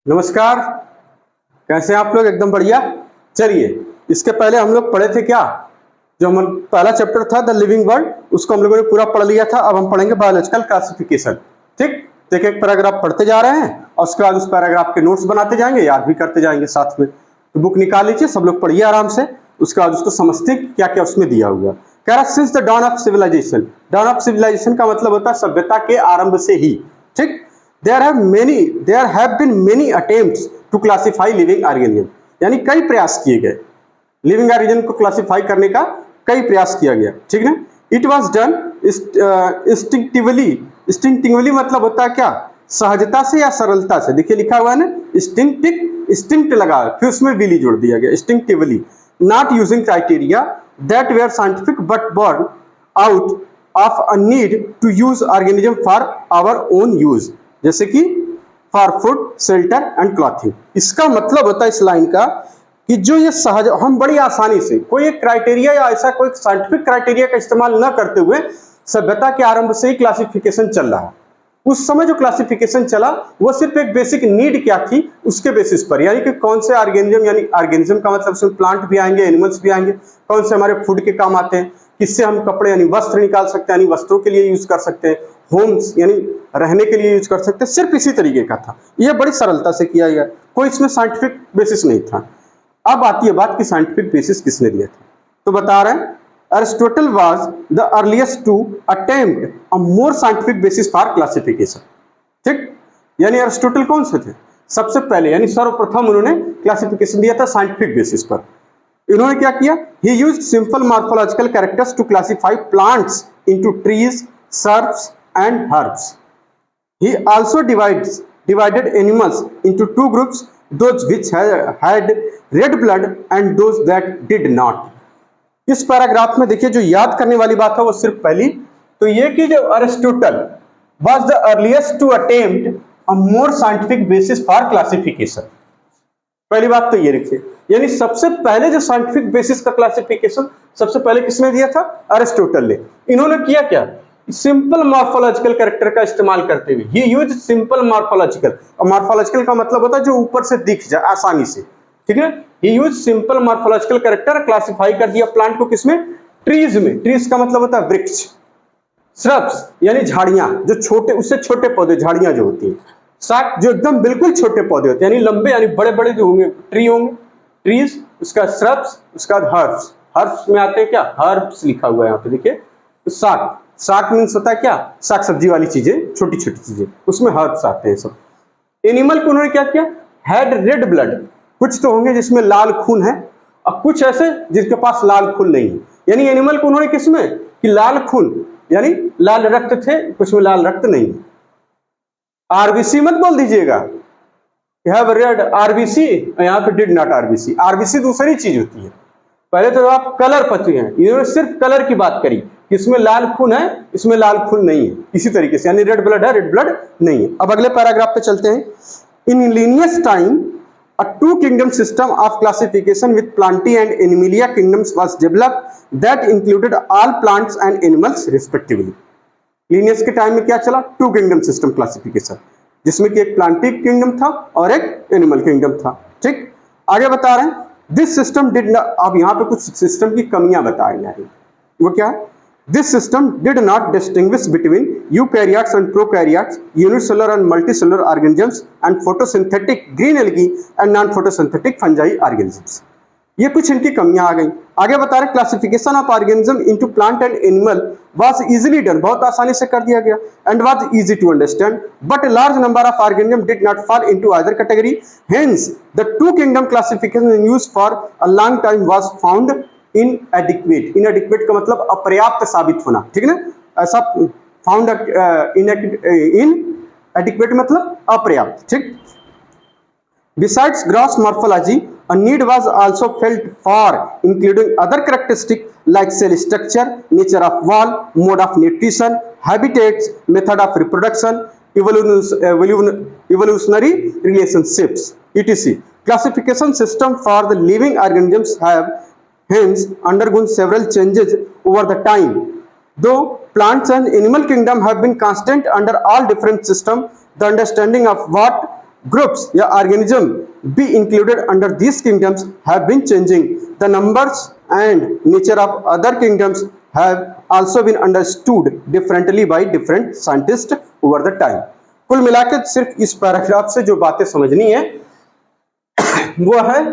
नमस्कार। कैसे हैं आप लोग? एकदम बढ़िया। चलिए, इसके पहले हम लोग पढ़े थे क्या, जो हम पहला चैप्टर था द लिविंग वर्ल्ड, उसको हम लोगों ने पूरा पढ़ लिया था। अब हम पढ़ेंगे बायोलॉजिकल क्लासिफिकेशन। ठीक, तो एक पैराग्राफ पढ़ते जा रहे हैं और उसके बाद उस पैराग्राफ के नोट्स बनाते जाएंगे, याद भी करते जाएंगे साथ में। तो बुक निकाल लीजिए, सब लोग पढ़िए आराम से। उसके बाद उसको समझते क्या क्या उसमें दिया हुआ। कह रहा since the dawn of civilisation. Dawn of civilisation का मतलब होता है सभ्यता के आरंभ से ही। ठीक, there have been many attempts to classify living organism, यानी कई प्रयास किए गए लिविंग ऑर्गेनिज्म को क्लासिफाई करने का, कई प्रयास किया गया। ठीक ना। इट वाज डन इंस्टिंक्टिवली मतलब होता है क्या, सहजता से या सरलता से। देखिए लिखा हुआ है ना, इंस्टिंक्ट लगा, फिर उसमें विली जोड़ दिया गया, instinctively, not using criteria that were scientific but born out of a need to use organism for our own use, जैसे कि for food, shelter and clothing. इसका मतलब होता है इस लाइन का कि जो ये सहज, हम बड़ी आसानी से कोई एक क्राइटेरिया या ऐसा कोई साइंटिफिक क्राइटेरिया का इस्तेमाल न करते हुए सभ्यता के आरंभ से ही क्लासिफिकेशन चल रहा है। उस समय जो क्लासिफिकेशन चला वो सिर्फ एक बेसिक नीड क्या थी उसके बेसिस पर, यानी कि कौन से ऑर्गेनिज्म, यानी ऑर्गेनिज्म का मतलब उसमें प्लांट भी आएंगे, एनिमल्स भी आएंगे, कौन से हमारे फूड के काम आते हैं, किससे हम कपड़े यानी वस्त्र निकाल सकते हैं, यानी वस्त्रों के लिए यूज कर सकते हैं, होम्स यानी रहने के लिए यूज कर सकते हैं। सिर्फ इसी तरीके का था, यह बड़ी सरलता से किया गया, कोई इसमें साइंटिफिक बेसिस नहीं था। अब आती है बात कि साइंटिफिक बेसिस किसने दिया था, तो बता रहे हैं Aristotle was the earliest to attempt a more scientific basis for classification. ठीक, यानी अरिस्टोटल कौन से थे, सबसे पहले यानी सर्वप्रथम उन्होंने क्लासिफिकेशन दिया था साइंटिफिक बेसिस पर। इन्होंने क्या किया, he used simple morphological characters to classify plants into trees, shrubs and herbs. He also divided animals into two groups, those which had red blood and those that did not. इस paragraph में देखिए जो याद करने वाली बात है वो सिर्फ पहली तो ये कि जो Aristotle was the earliest to attempt a more scientific basis for classification. पहली बात तो ये रखिए, यानी सबसे पहले जो साइंटिफिक बेसिस का क्लासिफिकेशन सबसे पहले किसने दिया था, अरिस्टोटल ने। इन्होंने किया क्या, सिंपल मॉर्फोलॉजिकल कैरेक्टर का इस्तेमाल करते हुए, ही यूज सिंपल मॉर्फोलॉजिकल, और मॉर्फोलॉजिकल का मतलब होता है जो ऊपर से दिख जाए आसानी से। ठीक है, he use simple morphological character, classify कर दिया प्लांट को किसमें, ट्रीज में। ट्रीज का मतलब होता है वृक्ष, श्रब्स यानी झाड़ियां, जो छोटे उससे छोटे पौधे, झाड़ियां जो होती हैं, शाक जो एकदम बिल्कुल छोटे पौधे होते हैं, यानी लंबे यानी बड़े बड़े जो होंगे ट्री होंगे, ट्रीज, उसका श्रब्स, उसका हर्ब्स। हर्ब्स में आते हैं क्या, हर्ब्स लिखा हुआ है यहाँ पे देखिए। तो शाक, शाक मीन्स होता है क्या, शाक सब्जी वाली चीजें, छोटी छोटी चीजें, उसमें हर्ब्स आते हैं सब। एनिमल को उन्होंने क्या किया, हैड रेड ब्लड, कुछ तो होंगे जिसमें लाल खून है और कुछ ऐसे जिसके पास लाल खून नहीं है। यानी एनिमल को उन्होंने किसमें कि लाल खून यानी लाल रक्त थे, कुछ में लाल रक्त नहीं। आरबीसी मत बोल दीजिएगा, हैव रेड आरबीसी, यहाँ पे डिड नॉट आरबीसी। आरबीसी दूसरी चीज होती है, पहले तो आप कलर पति हैं, इन्होंने सिर्फ कलर की बात करी, इसमें लाल खून है, इसमें लाल खून नहीं है, इसी तरीके से, यानी रेड ब्लड है, रेड ब्लड नहीं है। अब अगले पैराग्राफ पे चलते हैं। In Linnaeus time a two kingdom system of classification with plantae and animalia kingdoms was developed that included all plants and animals respectively. Linnaeus के टाइम में क्या चला, टू किंगडम सिस्टम क्लासिफिकेशन, जिसमें कि एक प्लांटी किंगडम था और एक एनिमल किंगडम था। ठीक, आगे बता रहे हैं दिस सिस्टम डिड नॉट, अब यहाँ पे कुछ सिस्टम की कमियां बताई जा रही, वो क्या, this system did not distinguish between eukaryotes and prokaryotes, unicellular and multicellular organisms and photosynthetic green algae and non photosynthetic fungi organisms. ये कुछ इनकी कमियां आ गई। आगे बता रहे classification of organism into plant and animal was easily done, बहुत आसानी से कर दिया गया, and was easy to understand, but a large number of organisms did not fall into either category, hence the two kingdom classification in use for a long time was found inadequate. inadequate का मतलब अपर्याप्त साबित होना, ठीक है ना, ऐसा found inadequate मतलब अपर्याप्त। ठीक, besides gross morphology, a need was also felt for including other characteristics like cell structure, nature of wall, mode of nutrition, habitats, method of reproduction, evolutionary relationships, etc. Classification system for the living organisms have hence undergone several changes over the time. Though plants and animal kingdom have been constant under all different systems, the understanding of what groups या organism be included under this kingdoms have been changing the numbers and nature of other kingdoms have also been understood differently by different scientist over the time. कुल मिलाकर सिर्फ इस paragraph से जो बातें समझनी है वो है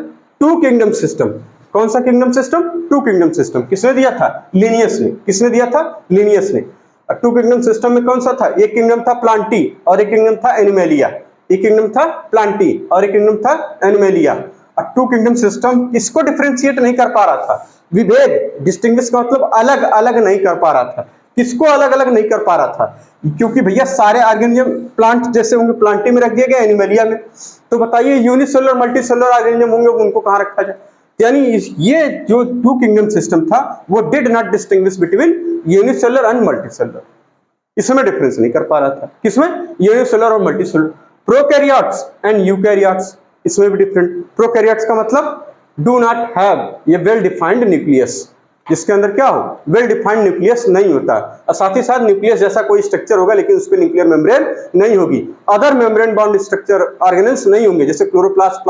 टू किंगडम सिस्टम। कौन सा kingdom system? Two kingdom system. किसने दिया था? लिनियस ने। किसने दिया था? लिनियस ने। टू किंगडम सिस्टम में कौन सा था? एक किंगडम था प्लांटी और एक किंगडम था एनिमेलिया। एक किंगडम था प्लांटी और एक किंगडम था एनिमेलिया। टू किंगडम सिस्टम किसको डिफरेंशिएट नहीं कर पा रहा था? विभेद, डिस्टिंग्विश का मतलब अलग अलग नहीं कर पा रहा था। किसको अलग अलग नहीं कर पा रहा था? क्योंकि भैया सारे ऑर्गेनिज्म प्लांट जैसे होंगे प्लांटी में रख दिया गया एनिमेलिया में, तो बताइए यूनिसेलुलर मल्टीसेलुलर ऑर्गेनिज्म होंगे उनको कहां रखा जाए? यानी ये जो टू किंगडम सिस्टम था वो did not distinguish between unicellular and multicellular, इसमें डिफरेंस नहीं कर पा रहा था। किसमें? यूनिसेलुलर और मल्टीसेलुलर। प्रोकैरियोट्स एंड यूकैरियोट्स, इसमें भी डिफरेंट। प्रोकैरियोट्स का मतलब डू नॉट हैव ये वेल डिफाइंड न्यूक्लियस, जिसके अंदर क्या हो? वेल डिफाइंड न्यूक्लियस नहीं होता, और साथ ही साथ न्यूक्लियस जैसा कोई स्ट्रक्चर होगा लेकिन उस पर न्यूक्लियर मेम्ब्रेन नहीं होगी। Other membrane bound structure organelles नहीं होंगे, जैसे क्लोरोप्लास्ट,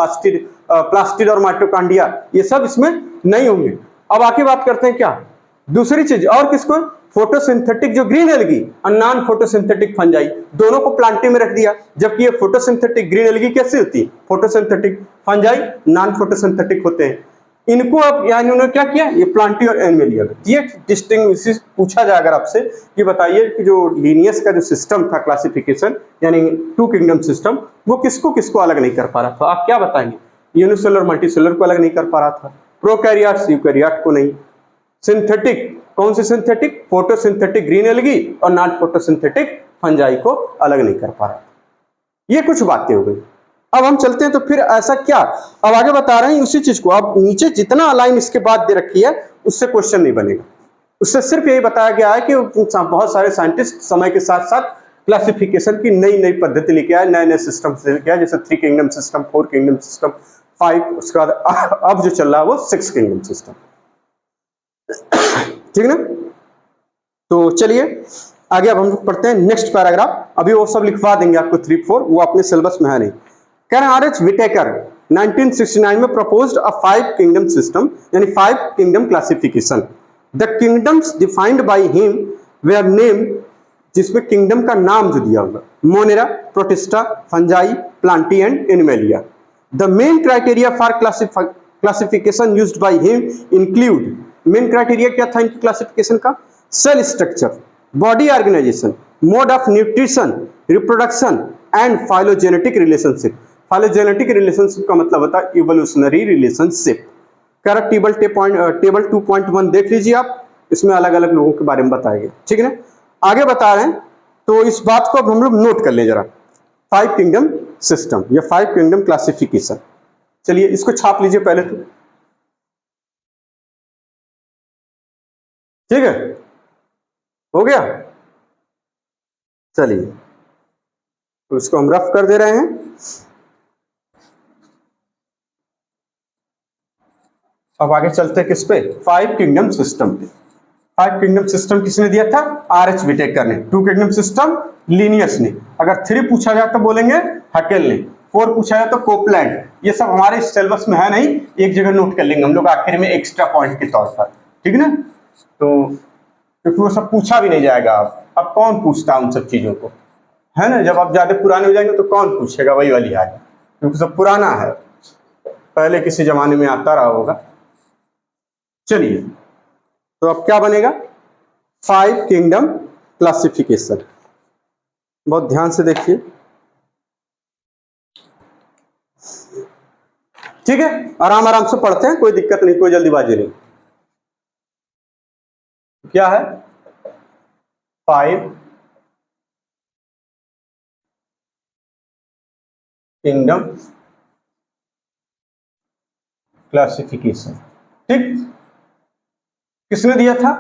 प्लास्टिड और माइटोकॉन्ड्रिया, ये सब इसमें नहीं होंगे। अब आके बात करते हैं क्या दूसरी चीज और किसको? फोटोसिंथेटिक जो ग्रीन एल्गी और नॉन फोटोसिंथेटिक फंजाई, दोनों को प्लांटी में रख दिया। जबकि ये फोटोसिंथेटिक ग्रीन एल्गी कैसी होती? फोटोसिंथेटिक, फंजाई नॉन फोटोसिंथेटिक होते हैं। इनको अब यानी उन्होंने क्या किया? ये प्लांटी और एनिमेलिया में। ये डिस्टिंग्विश पूछा जाए अगर आपसे कि बताइए कि जो लीनियस का जो सिस्टम था क्लासिफिकेशन यानी टू किंगडम सिस्टम, वो किसको किसको अलग नहीं कर पा रहा था? आप क्या बताएंगे? यूनिसेलुलर मल्टीसेलुलर को अलग नहीं कर पा रहा था, प्रोकैरियोट्स यूकैरियोट को नहीं। सिंथेटिक, कौन से सिंथेटिक? फोटोसिंथेटिक ग्रीन एल्गी और नॉन फोटोसिंथेटिक फंजाई को अलग नहीं कर पा रहा था। ये कुछ बातें हो गई। अब हम चलते हैं तो फिर ऐसा क्या? अब आगे बता रहे हैं उसी चीज को। अब नीचे जितना लाइन इसके बाद दे रखी है उससे क्वेश्चन नहीं बनेगा, उससे सिर्फ यही बताया गया है कि बहुत सारे साइंटिस्ट समय के साथ साथ क्लासिफिकेशन की नई नई पद्धति लेके आए, नए नए सिस्टम लेके आए, जैसे 3 किंगडम सिस्टम, 4 किंगडम सिस्टम, 5, उसके बाद अब जो चल रहा है वो 6 किंगडम सिस्टम। ठीक ना? तो चलिए आगे अब हम लोग पढ़ते हैं नेक्स्ट पैराग्राफ। अभी वो सब लिखवा देंगे आपको 3, 4, वो अपने सिलेबस में है नहीं। Can RH. विटेकर 1969 में प्रपोज्ड अ 5 किंगडम सिस्टम यानी 5 kingdom classification. The kingdoms defined by him were named, जिसमें किंगडम का नाम जो दिया होगा, Monera, Protista, Fungi, Plantae and Animalia. The main criteria for classification used by him include, main criteria क्या था इनकी क्लासिफिकेशन का? Cell structure, body organisation, mode of nutrition, reproduction and phylogenetic relationship. Phylogenetic relationship का मतलब होता है evolutionary relationship. Table 2.1 देख लीजिए आप, इसमें अलग अलग लोगों के बारे में बताया गया। ठीक है ना? आगे बता रहे हैं तो इस बात को अब हम लोग नोट कर ले जरा, 5 किंगडम सिस्टम या 5 किंगडम क्लासिफिकेशन। चलिए इसको छाप लीजिए पहले तो, ठीक है? हो गया? चलिए तो इसको हम रफ कर दे रहे हैं। अब आगे चलते हैं किस पे? 5 किंगडम सिस्टम पे। 5 किंगडम सिस्टम किसने दिया था? आर.एच. विटेकर ने। 2 किंगडम सिस्टम लिनियस ने। अगर 3 पूछा जाए तो बोलेंगे हकेल ने। 4 पूछा जाए तो कोपलैंड। ये सब हमारे सिलेबस में है नहीं, एक जगह नोट कर लेंगे हम लोग आखिर में एक्स्ट्रा पॉइंट के तौर पर, ठीक है ना? तो क्योंकि वो सब पूछा भी नहीं जाएगा। अब कौन पूछता उन सब चीजों को, है ना? जब आप ज्यादा पुराने हो जाएंगे तो कौन पूछेगा, वही वाली है, क्योंकि सब पुराना है, पहले किसी जमाने में आता रहा होगा। चलिए तो अब क्या बनेगा? 5 किंगडम क्लासिफिकेशन। बहुत ध्यान से देखिए, ठीक है? आराम आराम से पढ़ते हैं, कोई दिक्कत नहीं, कोई जल्दीबाजी नहीं। क्या है? 5 किंगडम क्लासिफिकेशन। ठीक, किसने दिया था?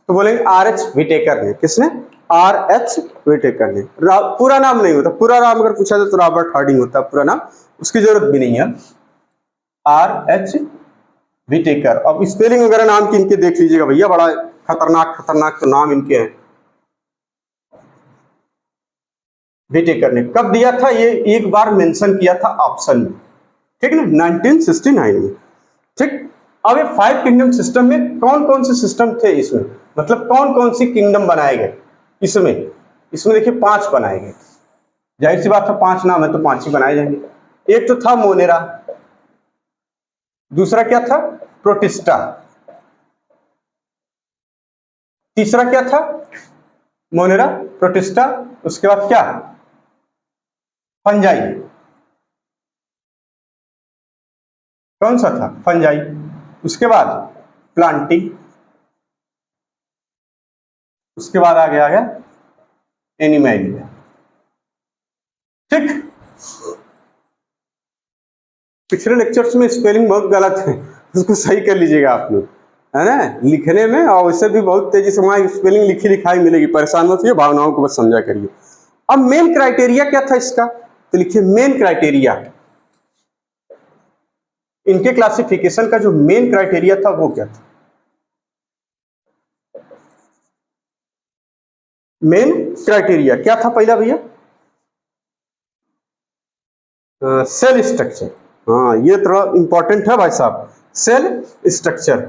तो बोलेंगे आर.एच. विटेकर ने। किसने? आर.एच. विटेकर ने। पूरा नाम नहीं होता, पूरा नाम अगर पूछा जाए तो रॉबर्ट हार्डिंग होता है पूरा नाम, उसकी जरूरत भी नहीं है। आर.एच. विटेकर। अब स्पेलिंग वगैरह नाम की इनके देख लीजिएगा भैया, बड़ा खतरनाक खतरनाक तो नाम इनके हैं। विटेकर ने कब दिया था, ये एक बार मेंशन किया था ऑप्शन में, ठीक ना, 1969 में। ठीक, अब ये 5 किंगडम सिस्टम में कौन कौन से सिस्टम थे इसमें, मतलब कौन कौन सी किंगडम बनाए गए इसमें देखिए 5 बनाए गए। जाहिर सी बात है 5 नाम है तो 5 ही बनाए जाएंगे। एक तो था मोनेरा, दूसरा क्या था प्रोटिस्टा, तीसरा क्या था मोनेरा प्रोटिस्टा, उसके बाद क्या फंजाई, कौन सा था फंजाई, उसके बाद प्लांटी, उसके बाद आ गया एनिमैलिया। ठीक, पिछले लेक्चर्स में स्पेलिंग बहुत गलत है, उसको सही कर लीजिएगा आप लोग, है ना, लिखने में और वैसे भी बहुत तेजी से वहां स्पेलिंग लिखी लिखाई मिलेगी, परेशान मत होइए, भावनाओं को बस समझा करिए। अब मेन क्राइटेरिया क्या था इसका, तो लिखिए मेन क्राइटेरिया, इनके क्लासिफिकेशन का जो मेन क्राइटेरिया था वो क्या था, मेन क्राइटेरिया क्या था पहला भैया, सेल स्ट्रक्चर। हाँ ये थोड़ा इंपॉर्टेंट है भाई साहब, सेल स्ट्रक्चर।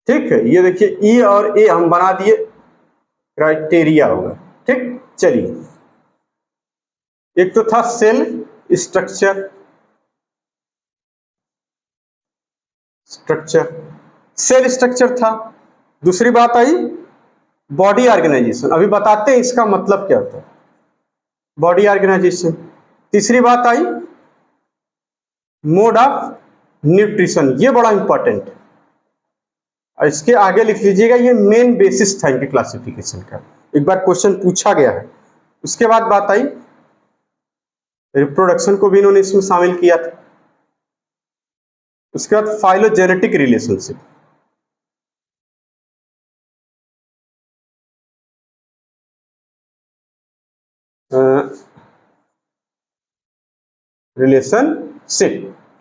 ठीक है, ये देखिए ई और ए हम बना दिए क्राइटेरिया होगा। ठीक, चलिए एक तो था सेल स्ट्रक्चर, सेल स्ट्रक्चर था, दूसरी बात आई बॉडी ऑर्गेनाइजेशन, अभी बताते हैं इसका मतलब क्या होता है बॉडी ऑर्गेनाइजेशन। तीसरी बात आई मोड ऑफ न्यूट्रिशन, ये बड़ा इंपॉर्टेंट है, और इसके आगे लिख लीजिएगा ये मेन बेसिस था इनके क्लासिफिकेशन का, एक बार क्वेश्चन पूछा गया है। उसके बाद बात आई रिप्रोडक्शन को भी इन्होंने इसमें शामिल किया था। उसके बाद फाइलोजेनेटिक रिलेशनशिप,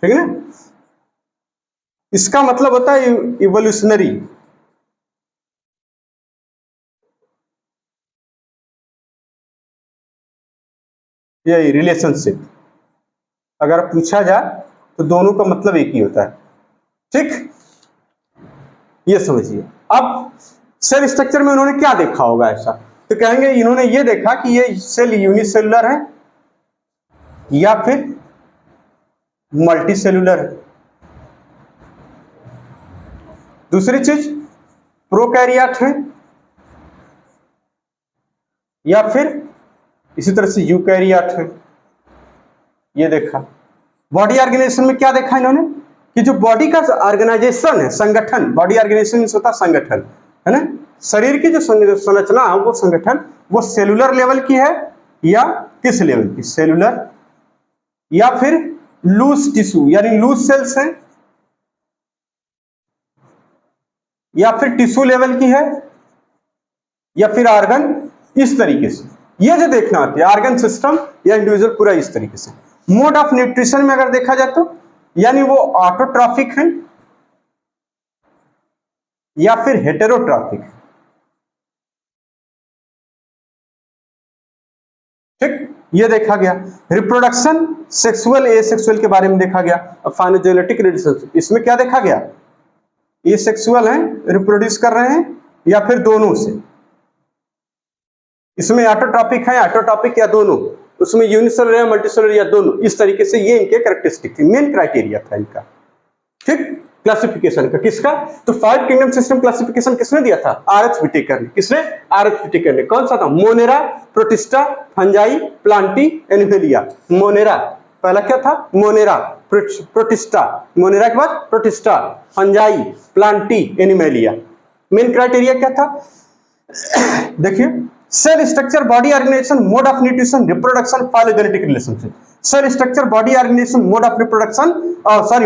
ठीक है ना, इसका मतलब होता है इवोल्यूशनरी, ये रिलेशनशिप अगर पूछा जाए तो दोनों का मतलब एक ही होता है। ठीक, ये समझिए। अब सेल स्ट्रक्चर में उन्होंने क्या देखा होगा ऐसा, तो कहेंगे इन्होंने ये देखा कि ये सेल यूनिसेलुलर है या फिर मल्टी सेलुलर है। दूसरी चीज प्रोकैरियोट है या फिर इसी तरह से यूकैरियोट है, ये देखा। बॉडी ऑर्गेनाइजेशन में क्या देखा इन्होंने कि जो बॉडी का ऑर्गेनाइजेशन है, संगठन, बॉडी ऑर्गेनाइजेशन होता है संगठन, है ना, शरीर की जो संरचना है वो संगठन वो सेलुलर लेवल की है या किस लेवल की, सेलुलर या फिर लूज टिश्यू यानी लूज सेल्स है या फिर टिश्यू लेवल की है या फिर ऑर्गन, इस तरीके से ये जो देखना होती है ऑर्गन सिस्टम या इंडिविजुअल पूरा इस तरीके से। मोड ऑफ न्यूट्रिशन में अगर देखा जाए तो यानी वो ऑटोट्रॉफिक है या फिर हेटेरोट्रॉफिक है। ठीक, ये देखा गया। रिप्रोडक्शन सेक्सुअल एसेक्सुअल के बारे में देखा गया। अब फाइलोजेनेटिक रिलेशनशिप, इसमें क्या देखा गया, एसेक्सुअल हैं रिप्रोड्यूस कर रहे हैं या फिर दोनों से, इसमें ऑटोट्रॉपिक है ऑटोट्रॉपिक या दोनों, उसमें यूनिसेलुलर या मल्टीसेलुलर या दोनों, इस तरीके से ये इनके कैरेक्टरिस्टिक थी, मेन क्राइटेरिया था इनका। ठीक, क्लासिफिकेशन का किसका, तो 5 किंगडम सिस्टम क्लासिफिकेशन किसने दिया था, आर.एच. व्हिटेकर ने। किसने, आर.एच. व्हिटेकर ने। कौन सा था, Monera, Protista, Fungi, Plantae, Animalia. Monera पहला क्या था, मोनेरा, प्रोटिस्टा, मोनेरा के बाद Protista, Fungi, Plantae, Animalia. Main criteria क्या था, देखिए cell structure, body organisation, mode of nutrition, reproduction, phylogenetic relationship. Cell structure, body organisation, mode of reproduction,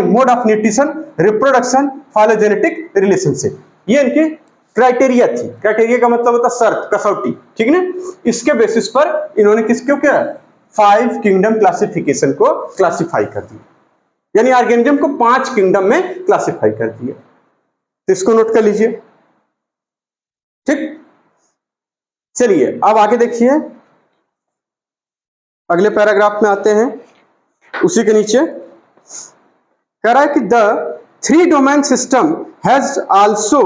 mode of nutrition, reproduction, phylogenetic relationship, ये इनकी criteria थी। Criteria का मतलब होता है शर्त, कसौटी, ठीक है ना। इसके बेसिस पर इन्होंने किसको क्या 5 किंगडम क्लासिफिकेशन को क्लासिफाई कर दिया, यानी ऑर्गेनिज्म को 5 किंगडम में क्लासिफाई कर दिया। तो इसको नोट कर लीजिए। ठीक, चलिए अब आगे देखिए, अगले पैराग्राफ में आते हैं। उसी के नीचे कह रहा है कि the 3 domain system has also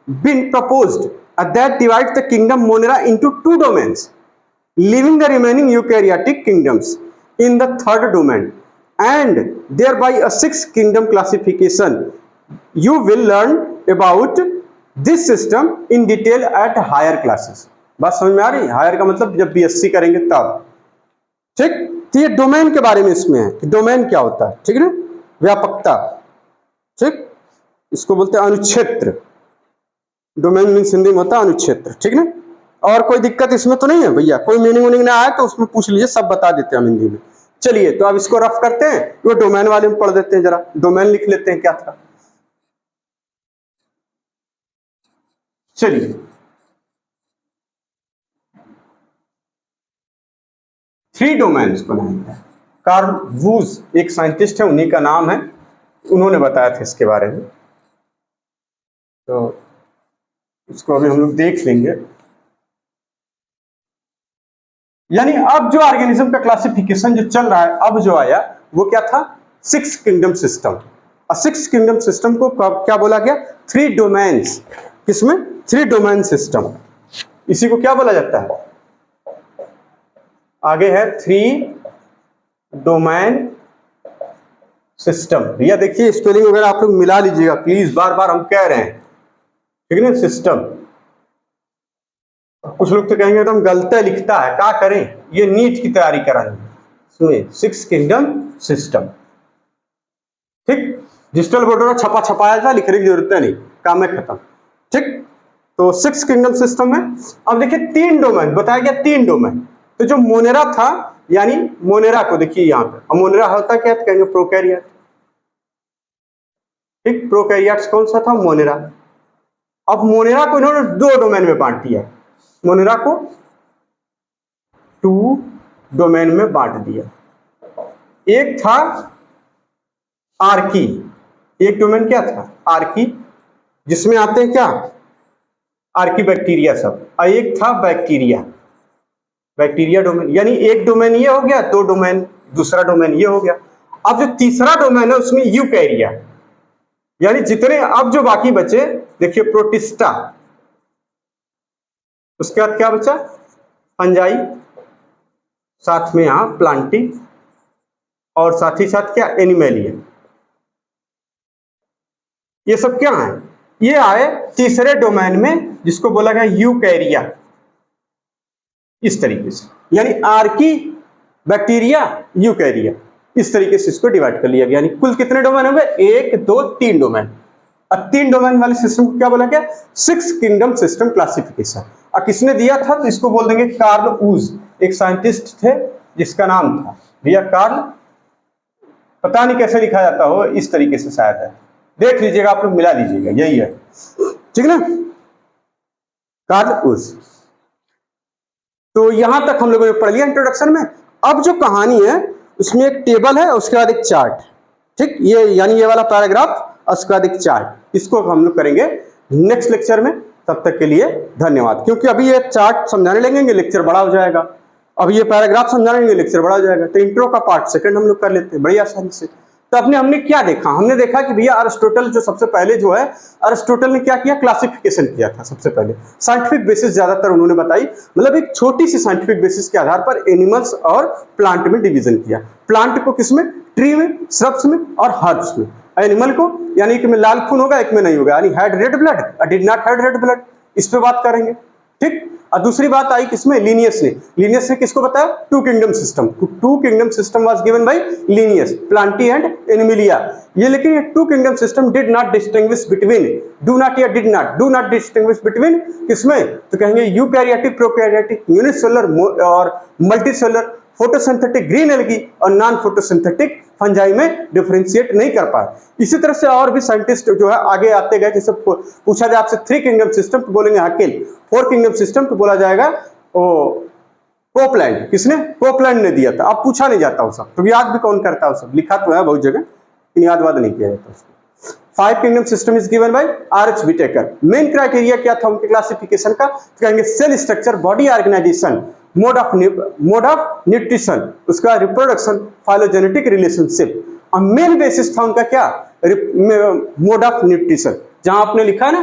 been proposed that divide the kingdom Monera into 2 domains, leaving the remaining eukaryotic kingdoms in the 3rd domain and thereby a 6th kingdom classification. You will learn about this system in detail at higher classes. बात समझ में आ रही है? Higher का मतलब जब BSc करेंगे तब, ठीक। तो ये डोमेन के बारे में इसमें है कि डोमेन क्या होता है, ठीक है ना, व्यापकता, ठीक, इसको बोलते हैं अनुक्षेत्र। डोमेन मीन्स हिंदी में होता है अनुक्षेत्र, ठीक ना। और कोई दिक्कत इसमें तो नहीं है भैया? कोई मीनिंग उनिंग ना आए तो उसमें पूछ लीजिए, सब बता देते हैं हम हिंदी में। चलिए तो अब इसको रफ करते हैं, वो डोमेन वाले में पढ़ देते हैं, जरा डोमेन लिख लेते हैं क्या था। चलिए 3 डोमेन्स बनाए। कार्ल वूज एक साइंटिस्ट है, उन्हीं का नाम है, उन्होंने बताया था इसके बारे में। तो इसको अभी हम लोग देख लेंगे। यानी अब जो ऑर्गेनिज्म का क्लासिफिकेशन जो चल रहा है, अब जो आया वो क्या था, 6 किंगडम सिस्टम। और 6 किंगडम सिस्टम को क्या बोला गया, 3 डोमेन्स। किसमें? 3 डोमेन सिस्टम। इसी को क्या बोला जाता है, आगे है 3 डोमेन सिस्टम। भैया देखिए स्पेलिंग वगैरह आप लोग मिला लीजिएगा प्लीज, बार बार हम कह रहे हैं, ठीक है ना। सिस्टम, कुछ लोग तो कहेंगे एकदम गलत लिखता है, क्या करें, ये नीट की तैयारी करानी। सुनिए 6 किंगडम सिस्टम, ठीक। डिजिटल बोर्ड में छपा छपाया था, लिखने की जरूरत नहीं, काम है खत्म, ठीक। तो 6 किंगडम सिस्टम में अब देखिए 3 डोमेन बताया गया, 3 डोमेन। तो जो मोनेरा था, यानी मोनेरा को देखिए यहाँ पे, अब मोनेरा होता क्या, तो कहेंगे प्रोकैरियोट, ठीक। प्रोकैरियोट्स कौन सा था, मोनेरा। अब मोनेरा को इन्होंने 2 डोमेन में बांट दिया, मोनेरा को 2 डोमेन में बांट दिया। एक था आर्की, एक डोमेन क्या था, आर्की, जिसमें आते हैं क्या, आर्की बैक्टीरिया सब, और एक था बैक्टीरिया, बैक्टीरिया डोमेन। यानी एक डोमेन ये हो गया, 2 डोमेन, दूसरा डोमेन ये हो गया। अब जो तीसरा डोमेन है उसमें यूकैरिया, यानी जितने अब जो बाकी बचे, देखिए प्रोटिस्टा, उसके बाद क्या बचा, फंजाई, साथ में यहां प्लांटी, और साथ ही साथ क्या, एनिमेलिया। ये सब क्या है, ये आए तीसरे डोमेन में, जिसको बोला गया यूकैरिया। इस तरीके से, यानी आर्की, बैक्टीरिया, यूकैरिया, इस तरीके से इसको डिवाइड कर लिया गया। यानी कुल कितने डोमेन हो गए, 1 2 3 डोमेन। अब 3 डोमेन वाले सिस्टम को क्या बोला गया, 6 किंगडम सिस्टम क्लासिफिकेशन। और किसने दिया था, तो इसको बोल देंगे कार्ल वूज, एक साइंटिस्ट थे जिसका नाम था भैया कार्ल, पता नहीं कैसे लिखा जाता हो, इस तरीके से शायद है, देख लीजिएगा आप लोग, मिला लीजिएगा, यही है, ठीक ना, कार्ल वूज। तो यहां तक हम लोगों ने पढ़ लिया इंट्रोडक्शन में। अब जो कहानी है उसमें एक टेबल है, उसके बाद एक चार्ट, ठीक, ये यानी ये वाला पैराग्राफ, उसके बाद एक चार्ट, इसको हम लोग करेंगे नेक्स्ट लेक्चर में। तब तक के लिए धन्यवाद। क्योंकि अभी ये चार्ट समझाने लगेंगे लेक्चर बड़ा हो जाएगा, अब ये पैराग्राफ समझाने लगेंगे लेक्चर बड़ा हो जाएगा। तो इंट्रो का पार्ट सेकंड हम लोग कर लेते हैं बड़ी आसानी से। तो हमने क्या देखा, हमने देखा कि भैया अरिस्टोटल जो सबसे पहले जो है, अरिस्टोटल ने क्या किया, क्लासिफिकेशन किया था सबसे पहले, साइंटिफिक बेसिस ज्यादातर उन्होंने बताई, मतलब एक छोटी सी साइंटिफिक बेसिस के आधार पर एनिमल्स और प्लांट में डिवीजन किया। प्लांट को किसमें, ट्री में, श्रब्स में और हर्ब्स में। एनिमल को यानी एक में लाल खून होगा, एक में नहीं होगा, यानी had read blood, did not had read blood, इस पे बात करेंगे, ठीक। और दूसरी बात आई किसमें, लीनियस ने। लीनियस ने किसको बताया, 2 kingdom system. 2 kingdom system was given by Linnaeus, Plantae and Animalia. ये लेकिन 2 kingdom system did not distinguish between, do not या did not, do not distinguish between किसमें, तो कहेंगे यूकैरियोटिक, प्रोकैरियोटिक, यूनिसेलुलर और मल्टीसेलुलर, फोटोसिंथेटिक ग्रीन एल्गी और non photosynthetic fungi में differentiate नहीं कर पाए। इसी तरह से और भी साइंटिस्ट जो है आगे आते गए। जैसे पूछा जाए आपसे 3 किंगडम सिस्टम तो बोलेंगे हकेल, 4 किंगडम सिस्टम तो बोला जाएगा कोपलैंड। किसने, कोपलैंड ने दिया था। अब पूछा नहीं जाता वो सब, तो याद भी कौन करता है वो सब, लिखा तो है बहुत जगह, लेकिन याद वाद नहीं किया जाता उसको। Five kingdom system is given by R H. Whittaker. Main criteria क्या था उनके क्लासिफिकेशन का, तो कहेंगे cell structure, body organisation, mode of nutrition, उसका रिप्रोडक्शन, फाइलोजेनेटिक रिलेशनशिप। और मेन बेसिस था उनका क्या, मोड ऑफ न्यूट्रिशन। जहां आपने लिखा ना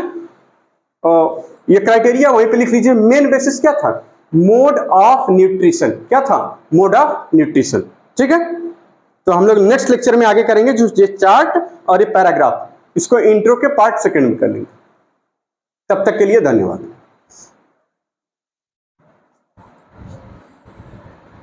ये क्राइटेरिया वहीं पे लिख लीजिए, मेन बेसिस क्या था, मोड ऑफ न्यूट्रिशन। क्या था, मोड ऑफ न्यूट्रिशन। ठीक है, तो हम लोग नेक्स्ट लेक्चर में आगे करेंगे जो ये चार्ट और ये पैराग्राफ, इसको इंट्रो के पार्ट सेकंड में कर लेंगे। तब तक के लिए धन्यवाद।